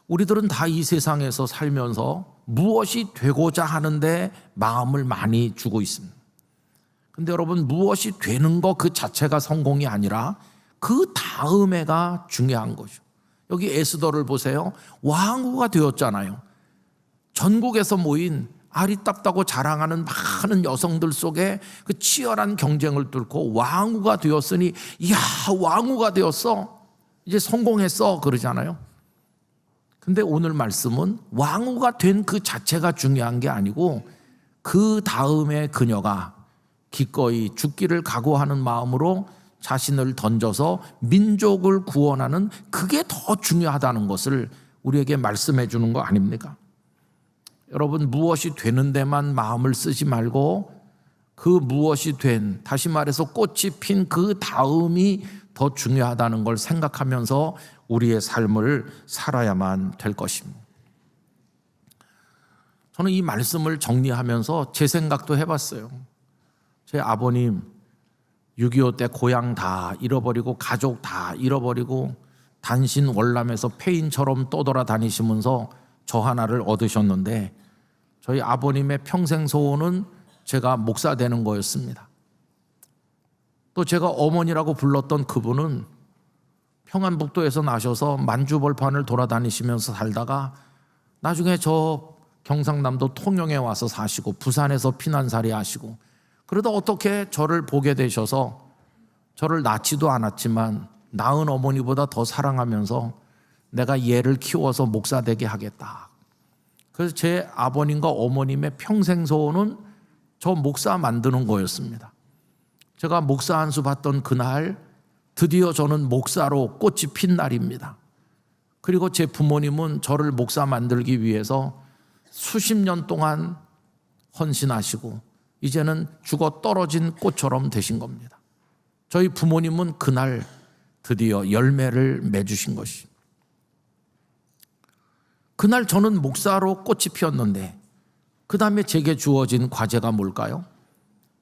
우리들은 다 이 세상에서 살면서 무엇이 되고자 하는데 마음을 많이 주고 있습니다. 근데 여러분, 무엇이 되는 것 그 자체가 성공이 아니라 그 다음에가 중요한 거죠. 여기 에스더를 보세요. 왕후가 되었잖아요. 전국에서 모인 아리따다고 자랑하는 많은 여성들 속에 그 치열한 경쟁을 뚫고 왕후가 되었으니, 이야, 왕후가 되었어, 이제 성공했어, 그러잖아요. 근데 오늘 말씀은 왕후가 된 그 자체가 중요한 게 아니고 그 다음에 그녀가 기꺼이 죽기를 각오하는 마음으로 자신을 던져서 민족을 구원하는, 그게 더 중요하다는 것을 우리에게 말씀해 주는 거 아닙니까? 여러분, 무엇이 되는 데만 마음을 쓰지 말고 그 무엇이 된, 다시 말해서 꽃이 핀 그 다음이 더 중요하다는 걸 생각하면서 우리의 삶을 살아야만 될 것입니다. 저는 이 말씀을 정리하면서 제 생각도 해봤어요. 제 아버님 6.25 때 고향 다 잃어버리고 가족 다 잃어버리고 단신 월남에서 폐인처럼 떠돌아다니시면서 저 하나를 얻으셨는데, 저희 아버님의 평생 소원은 제가 목사 되는 거였습니다. 또 제가 어머니라고 불렀던 그분은 평안북도에서 나셔서 만주벌판을 돌아다니시면서 살다가 나중에 저 경상남도 통영에 와서 사시고 부산에서 피난살이 하시고, 그러다 어떻게 저를 보게 되셔서 저를 낳지도 않았지만 낳은 어머니보다 더 사랑하면서 내가 얘를 키워서 목사 되게 하겠다. 그래서 제 아버님과 어머님의 평생 소원은 저 목사 만드는 거였습니다. 제가 목사 한 수 받던 그날 드디어 저는 목사로 꽃이 핀 날입니다. 그리고 제 부모님은 저를 목사 만들기 위해서 수십 년 동안 헌신하시고 이제는 죽어 떨어진 꽃처럼 되신 겁니다. 저희 부모님은 그날 드디어 열매를 맺으신 것이. 그날 저는 목사로 꽃이 피었는데 그 다음에 제게 주어진 과제가 뭘까요?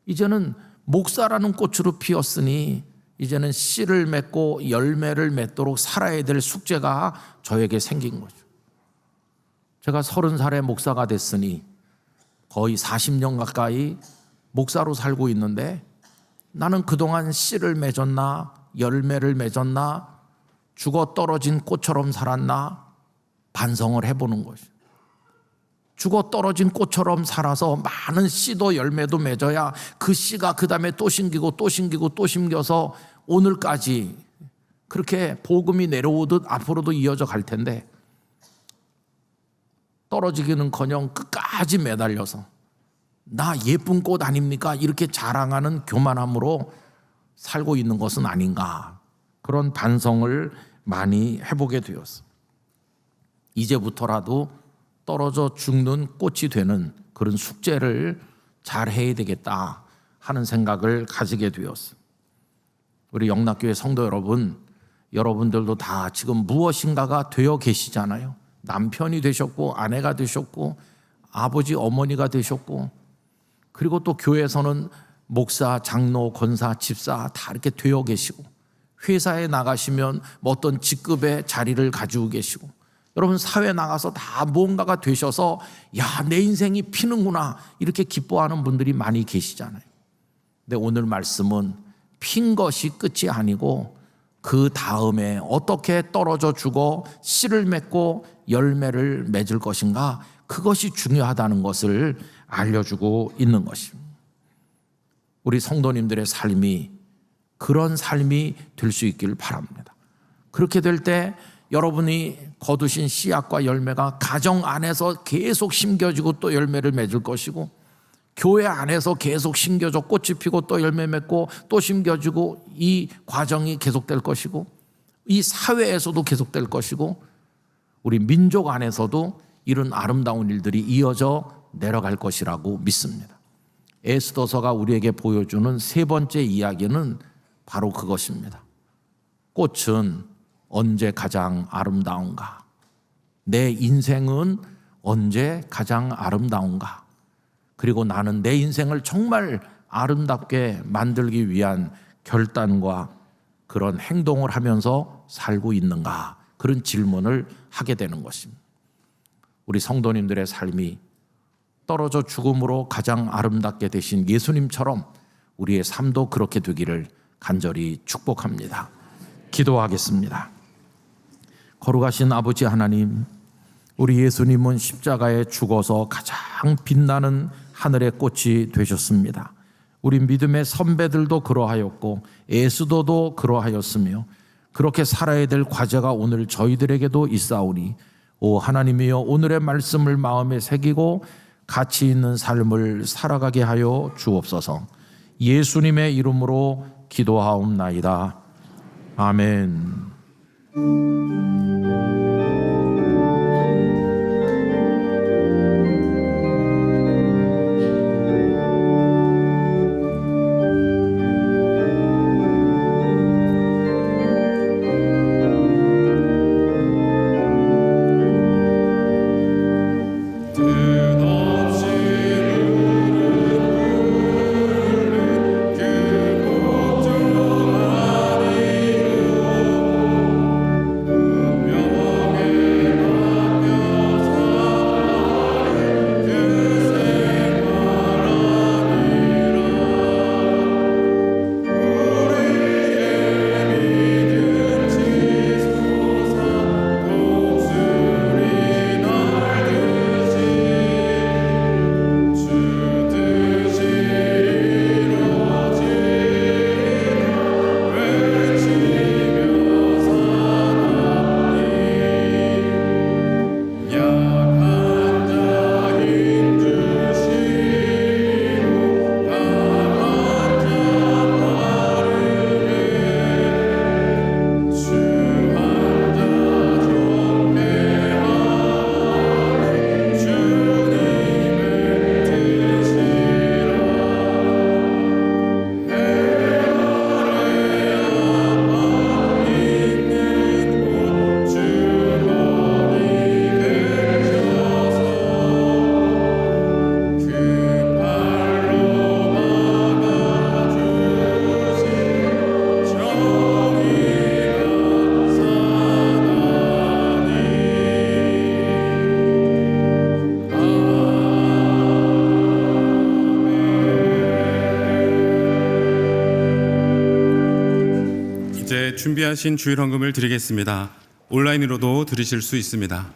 이제는 목사라는 꽃으로 피었으니 이제는 씨를 맺고 열매를 맺도록 살아야 될 숙제가 저에게 생긴 거죠. 제가 30살에 목사가 됐으니 거의 40년 가까이 목사로 살고 있는데, 나는 그동안 씨를 맺었나 열매를 맺었나 죽어 떨어진 꽃처럼 살았나 반성을 해보는 것이죠. 죽어 떨어진 꽃처럼 살아서 많은 씨도 열매도 맺어야 그 씨가 그 다음에 또 심기고 또 심기고 또 심겨서 오늘까지 그렇게 복음이 내려오듯 앞으로도 이어져 갈 텐데, 떨어지기는커녕 끝까지 매달려서 나 예쁜 꽃 아닙니까? 이렇게 자랑하는 교만함으로 살고 있는 것은 아닌가, 그런 반성을 많이 해보게 되었어. 이제부터라도 떨어져 죽는 꽃이 되는 그런 숙제를 잘 해야 되겠다 하는 생각을 가지게 되었어. 우리 영락교회 성도 여러분, 여러분들도 다 지금 무엇인가가 되어 계시잖아요. 남편이 되셨고 아내가 되셨고 아버지 어머니가 되셨고, 그리고 또 교회에서는 목사, 장로, 권사, 집사 다 이렇게 되어 계시고, 회사에 나가시면 뭐 어떤 직급의 자리를 가지고 계시고, 여러분 사회에 나가서 다 무언가가 되셔서 야, 내 인생이 피는구나 이렇게 기뻐하는 분들이 많이 계시잖아요. 근데 오늘 말씀은 핀 것이 끝이 아니고 그 다음에 어떻게 떨어져 죽어 씨를 맺고 열매를 맺을 것인가, 그것이 중요하다는 것을 알려주고 있는 것입니다. 우리 성도님들의 삶이 그런 삶이 될 수 있기를 바랍니다. 그렇게 될 때 여러분이 거두신 씨앗과 열매가 가정 안에서 계속 심겨지고 또 열매를 맺을 것이고, 교회 안에서 계속 심겨져 꽃이 피고 또 열매 맺고 또 심겨지고, 이 과정이 계속될 것이고, 이 사회에서도 계속될 것이고, 우리 민족 안에서도 이런 아름다운 일들이 이어져 내려갈 것이라고 믿습니다. 에스더서가 우리에게 보여주는 세 번째 이야기는 바로 그것입니다. 꽃은 언제 가장 아름다운가? 내 인생은 언제 가장 아름다운가? 그리고 나는 내 인생을 정말 아름답게 만들기 위한 결단과 그런 행동을 하면서 살고 있는가? 그런 질문을 하게 되는 것입니다. 우리 성도님들의 삶이 떨어져 죽음으로 가장 아름답게 되신 예수님처럼 우리의 삶도 그렇게 되기를 간절히 축복합니다. 기도하겠습니다. 거룩하신 아버지 하나님, 우리 예수님은 십자가에 죽어서 가장 빛나는 하늘의 꽃이 되셨습니다. 우리 믿음의 선배들도 그러하였고 에스더도 그러하였으며 그렇게 살아야 될 과제가 오늘 저희들에게도 있사오니 오 하나님이여, 오늘의 말씀을 마음에 새기고 가치 있는 삶을 살아가게 하여 주옵소서. 예수님의 이름으로 기도하옵나이다. 아멘. 이제 준비하신 주일 헌금을 드리겠습니다. 온라인으로도 드리실 수 있습니다.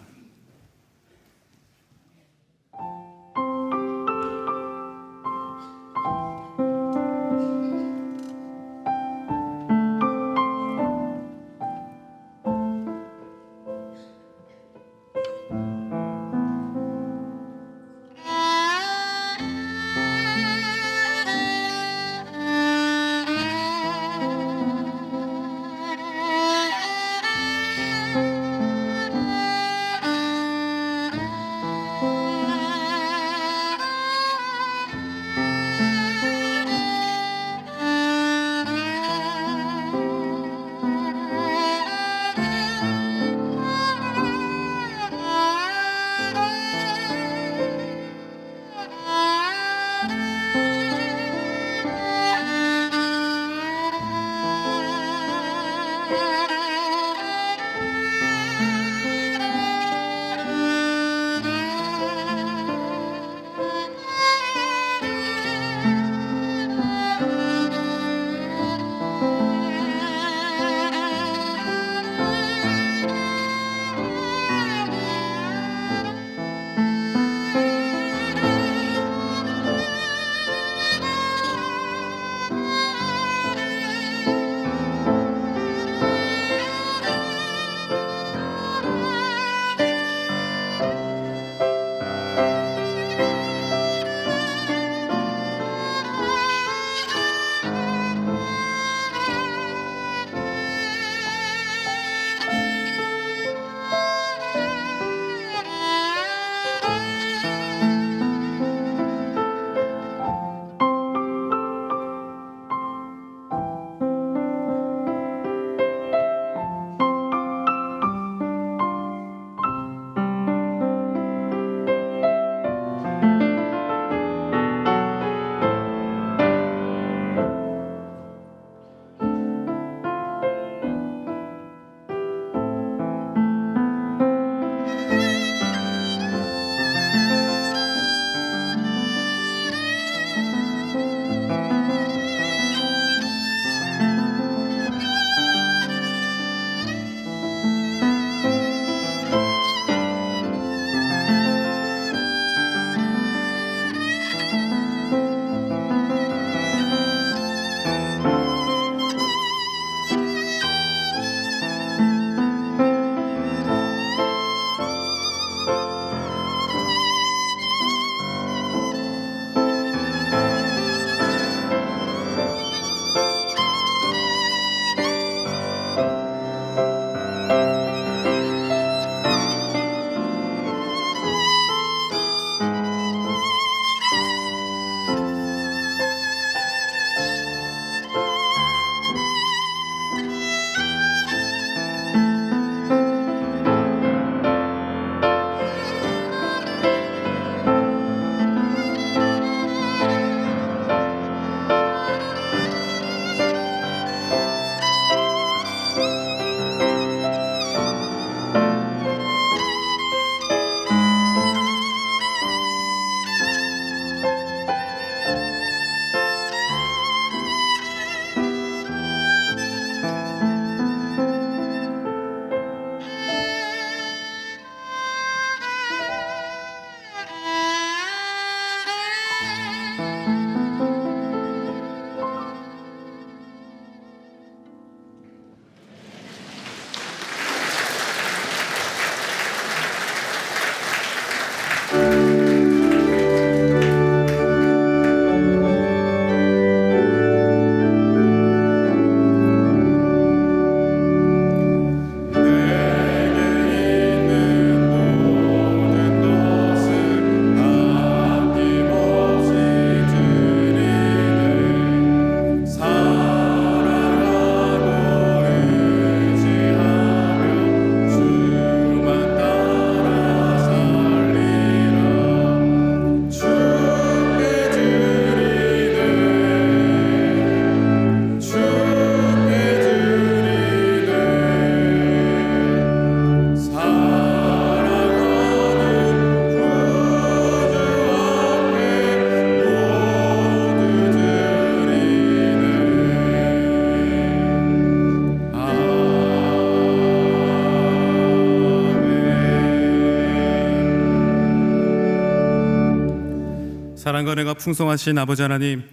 사랑과 은혜가 풍성하신 아버지 하나님,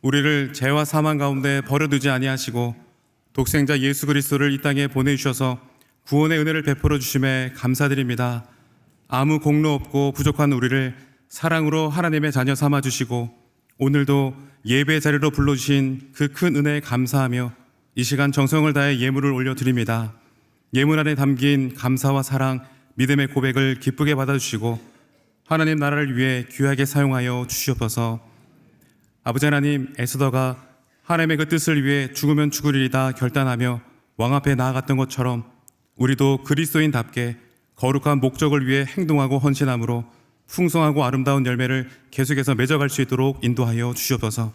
우리를 죄와 사망 가운데 버려두지 아니하시고 독생자 예수 그리스도를 이 땅에 보내주셔서 구원의 은혜를 베풀어 주심에 감사드립니다. 아무 공로 없고 부족한 우리를 사랑으로 하나님의 자녀 삼아 주시고 오늘도 예배 자리로 불러주신 그 큰 은혜에 감사하며 이 시간 정성을 다해 예물을 올려드립니다. 예물 안에 담긴 감사와 사랑, 믿음의 고백을 기쁘게 받아주시고 하나님 나라를 위해 귀하게 사용하여 주시옵소서. 아버지 하나님, 에스더가 하나님의 그 뜻을 위해 죽으면 죽으리이다 결단하며 왕 앞에 나아갔던 것처럼 우리도 그리스도인답게 거룩한 목적을 위해 행동하고 헌신함으로 풍성하고 아름다운 열매를 계속해서 맺어갈 수 있도록 인도하여 주시옵소서.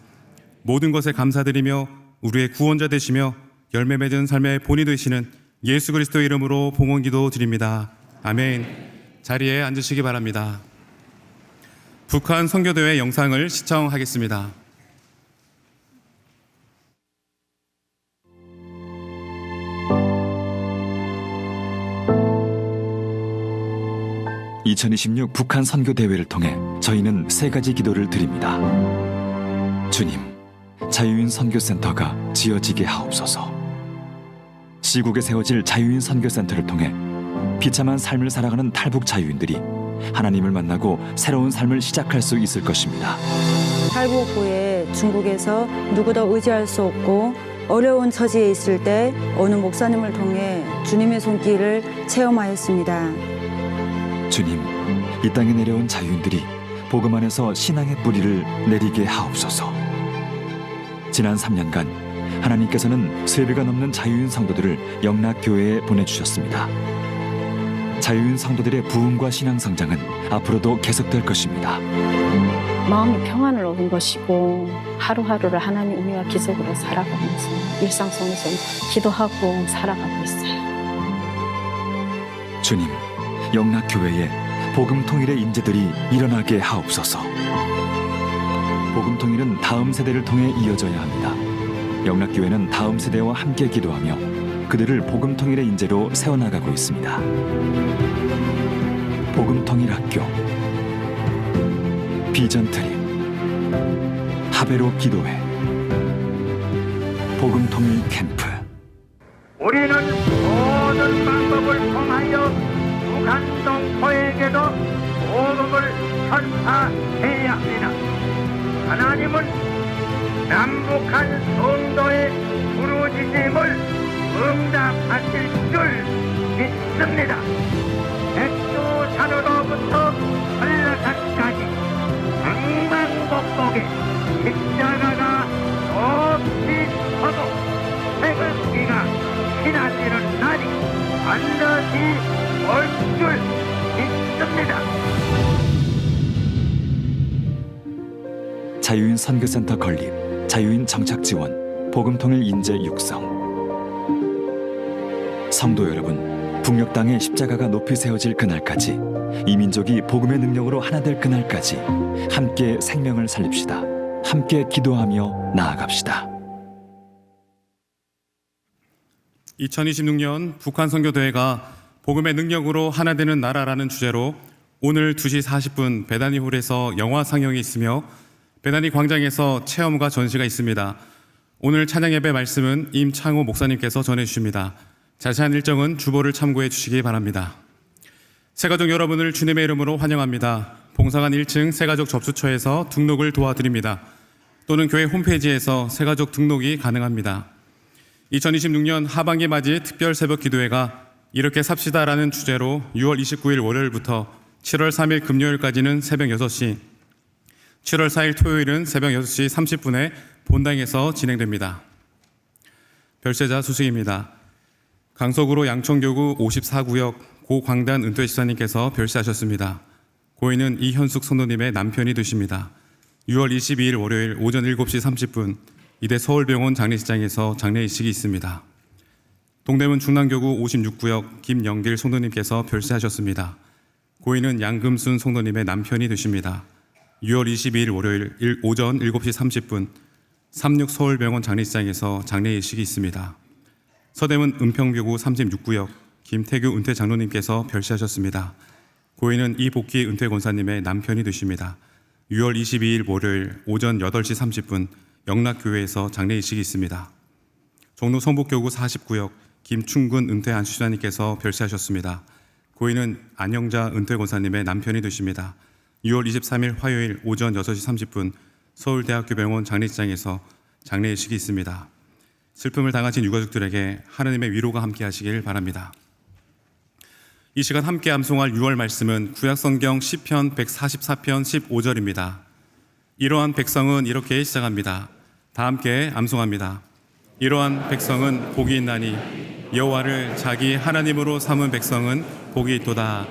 모든 것에 감사드리며 우리의 구원자 되시며 열매 맺은 삶의 본이 되시는 예수 그리스도의 이름으로 봉헌기도 드립니다. 아멘. 자리에 앉으시기 바랍니다. 북한 선교대회 영상을 시청하겠습니다. (2026) 북한 선교 대회를 통해 저희는 세 가지 기도를 드립니다. 주님, 자유인 선교센터가 지어지게 하옵소서. 시국에 세워질 자유인 선교센터를 통해 비참한 삶을 살아가는 탈북 자유인들이 하나님을 만나고 새로운 삶을 시작할 수 있을 것입니다. 탈북 후에 중국에서 누구도 의지할 수 없고 어려운 처지에 있을 때 어느 목사님을 통해 주님의 손길을 체험하였습니다. 주님, 이 땅에 내려온 자유인들이 복음 안에서 신앙의 뿌리를 내리게 하옵소서. 지난 3년간 하나님께서는 3배가 넘는 자유인 성도들을 영락교회에 보내주셨습니다. 자유인 성도들의 부흥과 신앙 성장은 앞으로도 계속될 것입니다. 마음의 평안을 얻은 것이고 하루하루를 하나님 은혜와 기적으로 살아가면서 일상 속에서 기도하고 살아가고 있어요. 주님, 영락교회에 복음 통일의 인재들이 일어나게 하옵소서. 복음 통일은 다음 세대를 통해 이어져야 합니다. 영락교회는 다음 세대와 함께 기도하며 그들을 복음 통일의 인재로 세워나가고 있습니다. 복음 통일 학교, 비전 트립, 하베로 기도회, 복음 통일 캠프. 우리는 모든 방법을 통하여 북한 동포에게도 복음을 전파해야 합니다. 하나님은 남북한 성도의 부르짖음을 응답하실 줄 믿습니다. 백두산으로부터 한라산까지 방방곡곡에 십자가가 높이 서도 태극기가 피나지는 날이 반드시 올 줄 믿습니다. 자유인 선교센터 건립, 자유인 정착 지원, 복음 통일 인재 육성. 성도 여러분, 북녘 땅에 십자가가 높이 세워질 그날까지, 이 민족이 복음의 능력으로 하나 될 그날까지 함께 생명을 살립시다. 함께 기도하며 나아갑시다. 2026년 북한 선교대회가 복음의 능력으로 하나 되는 나라라는 주제로 오늘 2시 40분 베다니 홀에서 영화 상영이 있으며 베다니 광장에서 체험과 전시가 있습니다. 오늘 찬양 예배 말씀은 임창호 목사님께서 전해주십니다. 자세한 일정은 주보를 참고해 주시기 바랍니다. 새가족 여러분을 주님의 이름으로 환영합니다. 봉사관 1층 새가족 접수처에서 등록을 도와드립니다. 또는 교회 홈페이지에서 새가족 등록이 가능합니다. 2026년 하반기 맞이 특별 새벽 기도회가 이렇게 삽시다라는 주제로 6월 29일 월요일부터 7월 3일 금요일까지는 새벽 6시, 7월 4일 토요일은 새벽 6시 30분에 본당에서 진행됩니다. 별세자 소식입니다. 강서구로 양천교구 54구역 고광단 은퇴지사님께서 별세하셨습니다. 고인은 이현숙 성도님의 남편이 되십니다. 6월 22일 월요일 오전 7시 30분 이대 서울병원 장례식장에서 장례의식이 있습니다. 동대문 중랑교구 56구역 김영길 성도님께서 별세하셨습니다. 고인은 양금순 성도님의 남편이 되십니다. 6월 22일 월요일 오전 7시 30분 36 서울병원 장례식장에서 장례의식이 있습니다. 서대문 은평교구 36구역 김태규 은퇴 장로님께서 별세하셨습니다. 고인은 이복희 은퇴 권사님의 남편이 되십니다. 6월 22일 모레일 오전 8시 30분 영락교회에서 장례의식이 있습니다. 종로 성북교구 49역 김충근 은퇴 안수자님께서 별세하셨습니다. 고인은 안영자 은퇴 권사님의 남편이 되십니다. 6월 23일 화요일 오전 6시 30분 서울대학교병원 장례식장에서 장례의식이 있습니다. 슬픔을 당하신 유가족들에게 하나님의 위로가 함께 하시길 바랍니다. 이 시간 함께 암송할 6월 말씀은 구약성경 시편 144편 15절입니다. 이러한 백성은 이렇게 시작합니다. 다 함께 암송합니다. 이러한 백성은 복이 있나니 여호와를 자기 하나님으로 삼은 백성은 복이 있도다.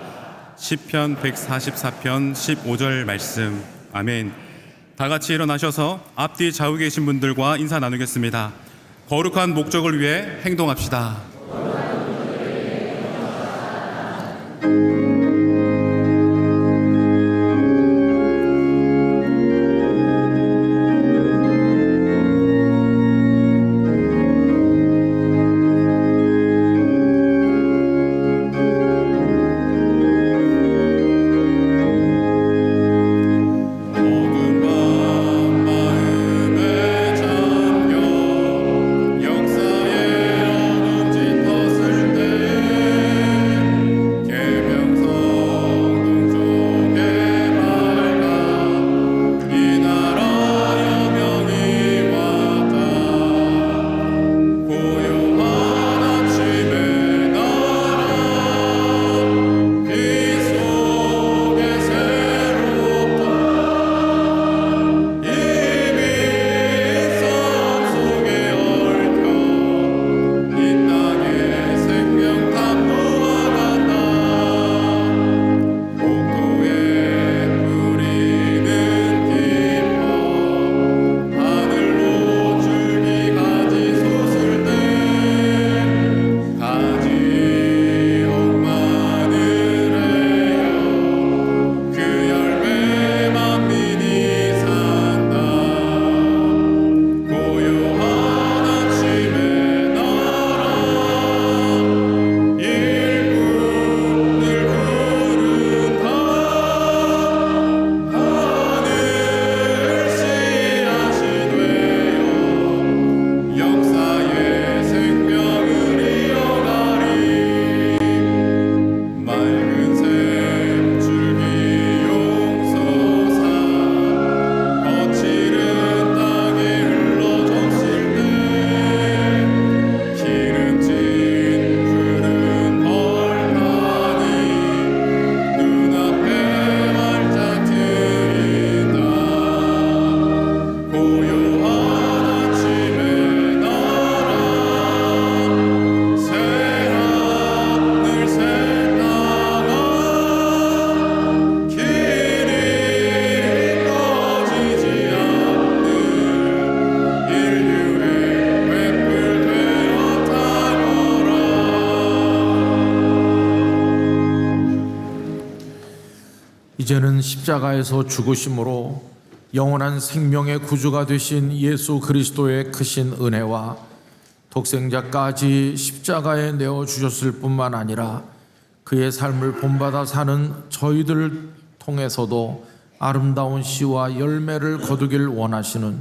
시편 144편 15절 말씀. 아멘. 다 같이 일어나셔서 앞뒤 좌우 계신 분들과 인사 나누겠습니다. 거룩한 목적을 위해 행동합시다. 이제는 십자가에서 죽으심으로 영원한 생명의 구주가 되신 예수 그리스도의 크신 은혜와 독생자까지 십자가에 내어주셨을 뿐만 아니라 그의 삶을 본받아 사는 저희들을 통해서도 아름다운 씨와 열매를 거두길 원하시는,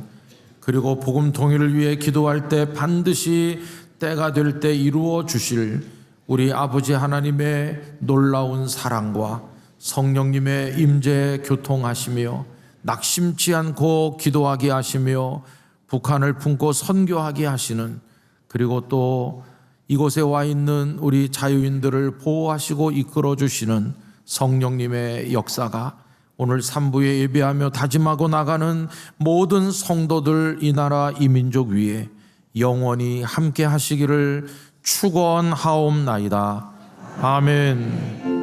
그리고 복음 통일을 위해 기도할 때 반드시 때가 될 때 이루어 주실 우리 아버지 하나님의 놀라운 사랑과 성령님의 임재에 교통하시며 낙심치 않고 기도하게 하시며 북한을 품고 선교하게 하시는, 그리고 또 이곳에 와 있는 우리 자유인들을 보호하시고 이끌어 주시는 성령님의 역사가 오늘 3부에 예배하며 다짐하고 나가는 모든 성도들, 이 나라 이 민족 위에 영원히 함께 하시기를 축원하옵나이다. 아멘.